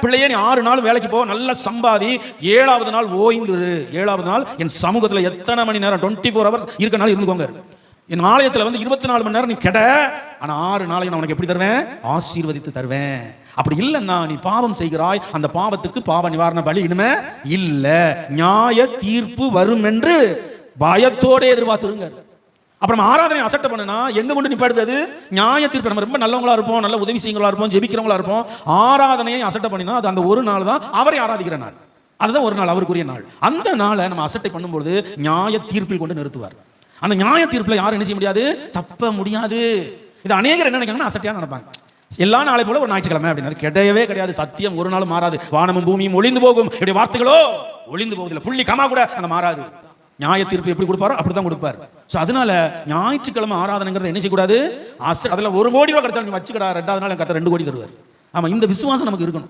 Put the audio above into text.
பிள்ளையே நீ 6 நாள் வேலைக்கு போ, நல்லா சம்பாதி, 7வது நாள் ஓய்ந்துரு. 7வது நாள் என் சமூகத்தில் எத்தனை மணி நேரம் 24 hours இருக்கனால இருந்துக்கோங்க. என் ஆலயத்தில் வந்து 24 மணி நேரம் நீ கெட, ஆனா 6 நாளைக்கு நான் உனக்கு எப்படி தருவேன்? ஆசீர்வதித்து தருவேன். அப்படி இல்லைன்னா நீ பாவம் செய்கிறாய், அந்த பாவத்துக்கு பாவ நிவாரண பலி இனிமே இல்ல, நியாய தீர்ப்பு வரும் என்று பயத்தோட எதிர்பார்த்துருங்க. அப்புறம் ஆராதனை அசட்டை பண்ணுனா எங்க கொண்டு நிப்பாடுது? நியாய தீர்ப்பு. நம்ம ரொம்ப நல்லவங்களா இருப்போம், நல்ல உதவி செய்யங்களா இருப்போம், ஜெபிக்கிறவங்களா இருப்போம். ஆராதனையை அசட்டை பண்ணினா அது அந்த ஒரு நாள் தான் அவரை ஆராதிக்கிற நாள். அதுதான் ஒரு நாள் அவருக்குரிய நாள். அந்த நாளை நம்ம அசட்டை பண்ணும்போது நியாய தீர்ப்பில் கொண்டு நிறுத்துவார். அந்த நியாய தீர்ப்பில் யாரும் என்ன செய்ய முடியாது? தப்ப முடியாது. இது அநேகர் என்ன நினைக்கிறாங்கன்னா அசட்டையா நடப்பாங்க. எல்லா நாளை போல ஒரு ஞாயிற்றுக்கிழமை அப்படின்னு கிடையவே கிடையாது. சத்தியம் ஒரு நாள் மாறாது. வானமும் பூமியும் ஒளிந்து போகும், இப்படி வார்த்தைகளோ ஒளிந்து போவதில்லை. புள்ளி கமா கூட அங்க மாறாது. நியாய தீர்ப்பு எப்படி கொடுப்பாரோ அப்படிதான் கொடுப்பார். ஸோ அதனால ஞாயிற்றுக்கிழமை ஆராதனைங்கிறத என்ன செய்யக்கூடாது? அதில் 1 கோடி ரூபா கிடைச்சா நீ வச்சுக்கடா, 2வது நாள் கத்த 2 கோடி தருவார். ஆமா, இந்த விசுவாசம் நமக்கு இருக்கணும்.